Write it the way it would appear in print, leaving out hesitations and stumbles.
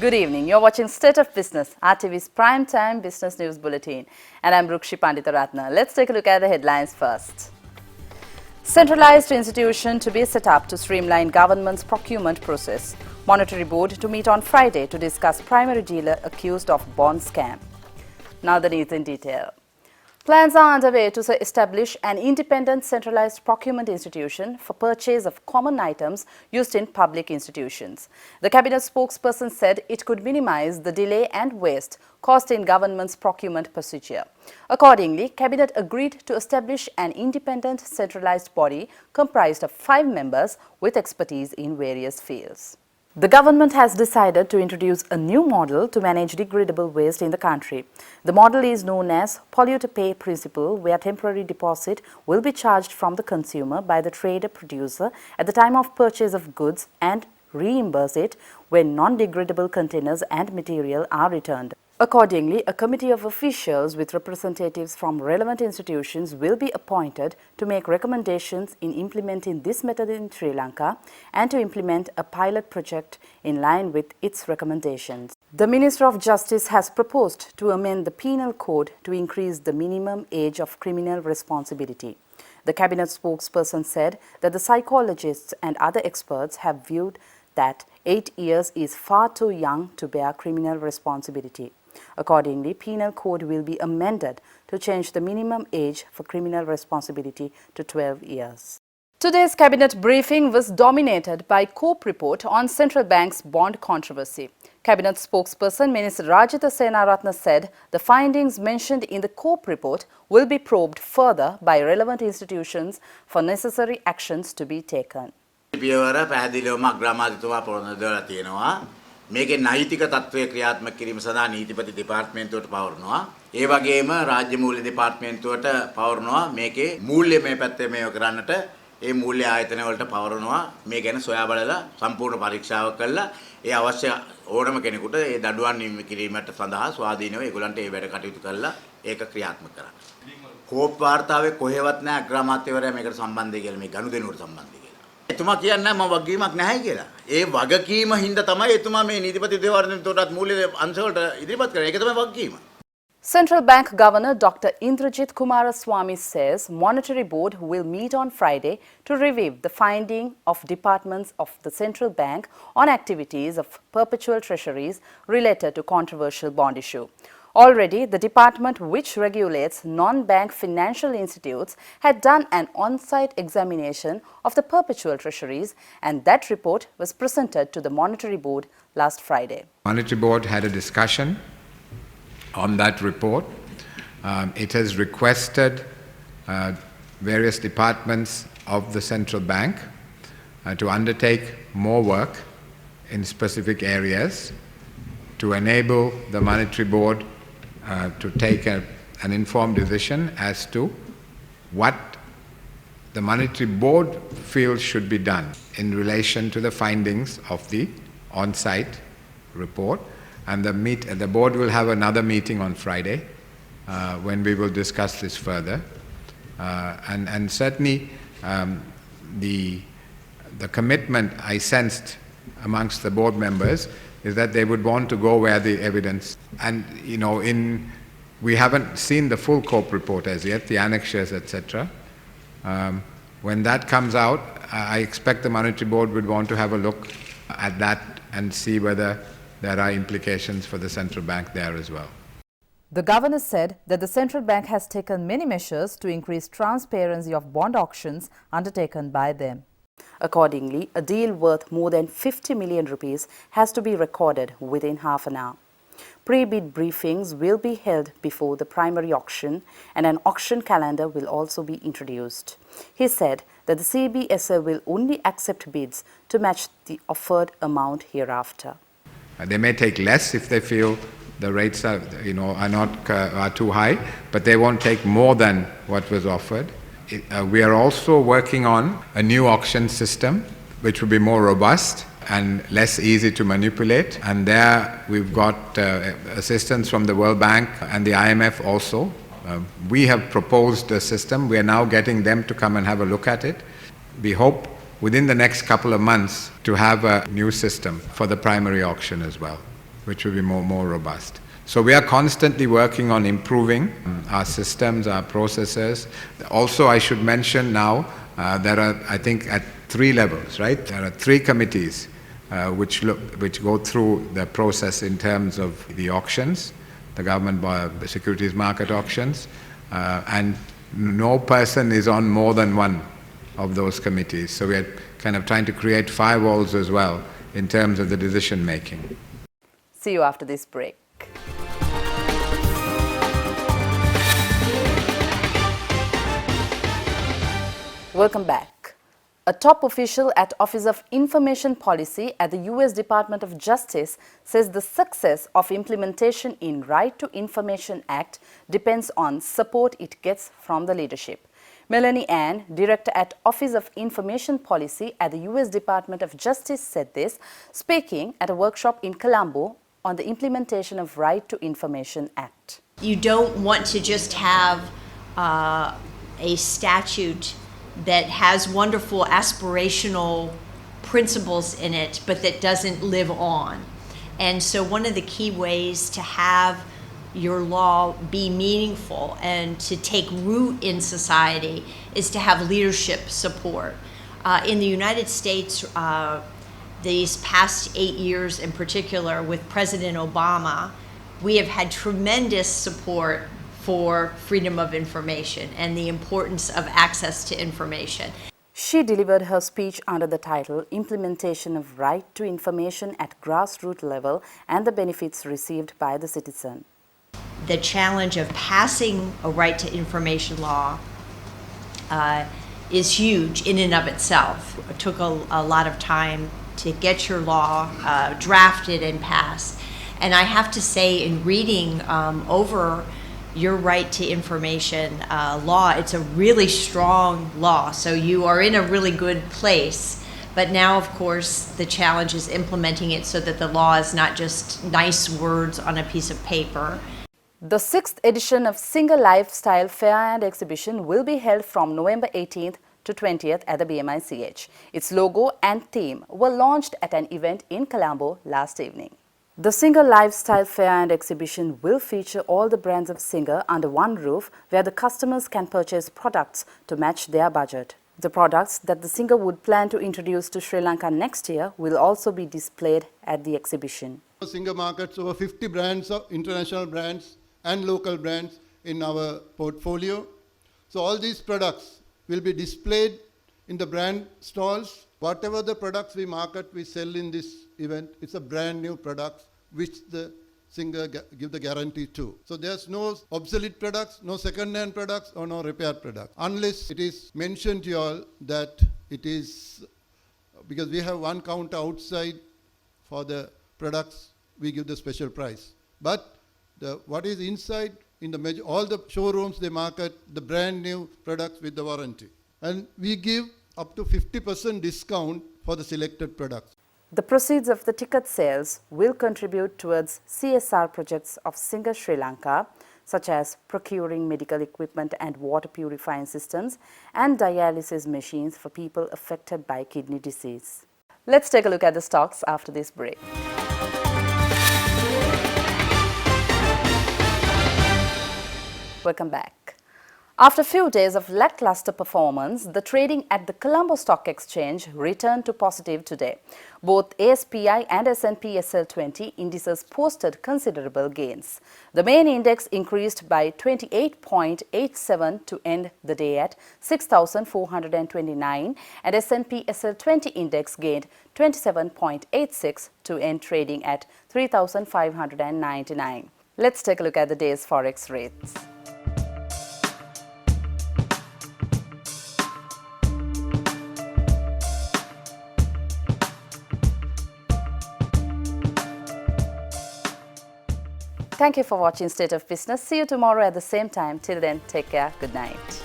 Good evening. You're watching State of Business, RTV's prime time business news bulletin. And I'm Rukshi Panditaratna. Let's take a look at the headlines first. Centralized institution to be set up to streamline government's procurement process. Monetary Board to meet on Friday to discuss primary dealer accused of bond scam. Now the news in detail. Plans are underway to establish an independent centralized procurement institution for purchase of common items used in public institutions. The cabinet spokesperson said it could minimize the delay and waste caused in government's procurement procedure. Accordingly, cabinet agreed to establish an independent centralized body comprised of 5 members with expertise in various fields. The government has decided to introduce a new model to manage degradable waste in the country. The model is known as polluter pay principle, where temporary deposit will be charged from the consumer by the trader producer at the time of purchase of goods and reimburse it when non-degradable containers and material are returned. Accordingly, a committee of officials with representatives from relevant institutions will be appointed to make recommendations in implementing this method in Sri Lanka and to implement a pilot project in line with its recommendations. The Minister of Justice has proposed to amend the Penal Code to increase the minimum age of criminal responsibility. The cabinet spokesperson said that the psychologists and other experts have viewed that 8 years is far too young to bear criminal responsibility. Accordingly, Penal Code will be amended to change the minimum age for criminal responsibility to 12 years. Today's cabinet briefing was dominated by COPE report on central bank's bond controversy. Cabinet spokesperson Minister Rajitha Senaratne said the findings mentioned in the COPE report will be probed further by relevant institutions for necessary actions to be taken. පියවර පැහැදිලිවම අග්‍රාමාත්‍යතුමා පොරොන්දු දරලා තියෙනවා. මේකේ නෛතික තත්ත්වය ක්‍රියාත්මක කිරීම සඳහා නීතිපති දෙපාර්තමේන්තුවට පවරනවා. ඒ වගේම රාජ්‍ය මූල්‍ය දෙපාර්තමේන්තුවට පවරනවා. මේකේ මූල්‍ය මේ පැත්තේ මේව කරන්නට ඒ මූල්‍ය ආයතන වලට පවරනවා. මේ ගැන සොයා බලලා සම්පූර්ණ පරීක්ෂාවක් කළා ඒ අවශ්‍ය ඕනම කෙනෙකුට ඒ දඬුවම් නියම කිරීමට සඳහා ස්වාධීනව ඒගොල්ලන්ට ඒ වැඩ කටයුතු කළා ඒක ක්‍රියාත්මක කරන්න. කෝප් වාර්තාවේ කොහෙවත් නැහැ අග්‍රාමාත්‍යවරයා මේකට සම්බන්ධයි කියලා මේ ගනුදෙනුවට සම්බන්ධයි. එතුමා කියන්නේ මම වගකීමක් නැහැ කියලා. ඒ වගකීම හින්දා තමයි එතුමා මේ නීතිපති දෙපාර්තමේන්තුවටත් මූල්‍ය අංශවලට ඉදිරිපත් කරන්නේ. ඒක තමයි වගකීම. Central Bank Governor Dr. Indrajit Kumaraswamy says Monetary Board will meet on Friday to review the finding of departments of the central bank on activities of perpetual treasuries related to controversial bond issue. Already, the department which regulates non-bank financial institutes had done an on-site examination of the perpetual treasuries, and that report was presented to the Monetary Board last Friday. Monetary Board had a discussion on that report. It has requested various departments of the central bank to undertake more work in specific areas to enable the Monetary Board to take an informed decision as to what the Monetary Board feels should be done in relation to the findings of the on-site report. And the board will have another meeting on Friday when we will discuss this further. And certainly the commitment I sensed amongst the board members is that they would want to go where the evidence, and we haven't seen the full COPE report as yet, the annexures, etc. When that comes out, I expect the Monetary Board would want to have a look at that and see whether there are implications for the central bank there as well. The governor said that the central bank has taken many measures to increase transparency of bond auctions undertaken by them. Accordingly, a deal worth more than 50 million rupees has to be recorded within half an hour. Pre-bid briefings will be held before the primary auction, and an auction calendar will also be introduced. He said that the CBSA will only accept bids to match the offered amount hereafter. They may take less if they feel the rates are too high, but they won't take more than what was offered. We are also working on a new auction system which will be more robust and less easy to manipulate. And there we've got assistance from the World Bank and the IMF also. We have proposed a system. We are now getting them to come and have a look at it. We hope within the next couple of months to have a new system for the primary auction as well. which will be more robust. So we are constantly working on improving our systems, our processes. Also, I should mention now, there are, I think, at 3 levels, right? There are 3 committees which go through the process in terms of the auctions, the government the securities market auctions, and no person is on more than one of those committees. So we are kind of trying to create firewalls as well in terms of the decision making. See you after this break. Welcome back. A top official at Office of Information Policy at the US Department of Justice says the success of implementation in Right to Information Act depends on support it gets from the leadership. Melanie Ann, director at Office of Information Policy at the US Department of Justice, said this, speaking at a workshop in Colombo on the implementation of Right to Information Act. You don't want to just have a statute that has wonderful aspirational principles in it, but that doesn't live on. And so one of the key ways to have your law be meaningful and to take root in society is to have leadership support. In the United States, these past 8 years in particular with President Obama, we have had tremendous support for freedom of information and the importance of access to information. She delivered her speech under the title Implementation of Right to Information at Grassroots Level and the Benefits Received by the Citizen. The challenge of passing a right to information law is huge in and of itself. It took a lot of time to get your law drafted and passed. And I have to say, in reading over your right to information law, it's a really strong law. So you are in a really good place. But now, of course, the challenge is implementing it so that the law is not just nice words on a piece of paper. The 6th edition of Singer Lifestyle Fair and Exhibition will be held from November 18th to 20th at the BMICH. Its logo and theme were launched at an event in Colombo last evening. The Singer Lifestyle Fair and Exhibition will feature all the brands of Singer under one roof, where the customers can purchase products to match their budget. The products that the Singer would plan to introduce to Sri Lanka next year will also be displayed at the exhibition. Singer markets over 50 brands of international brands and local brands in our portfolio. So all these products will be displayed in the brand stalls. Whatever the products we market, we sell in this event, it's a brand new product which the Singer give the guarantee to. So there's no obsolete products, no second-hand products or no repair products. Unless it is mentioned to you all that it is, because we have one counter outside for the products, we give the special price. But what is inside, in the all the showrooms they market the brand new products with the warranty. And we give up to 50% discount for the selected products. The proceeds of the ticket sales will contribute towards CSR projects of Singer Sri Lanka, such as procuring medical equipment and water purifying systems and dialysis machines for people affected by kidney disease. Let's take a look at the stocks after this break. Welcome back. After a few days of lackluster performance, the trading at the Colombo Stock Exchange returned to positive today. Both ASPI and S&P SL20 indices posted considerable gains. The main index increased by 28.87 to end the day at 6,429, and S&P SL20 index gained 27.86 to end trading at 3,599. Let's take a look at the day's forex rates. Thank you for watching State of Business. See you tomorrow at the same time. Till then, take care. Good night.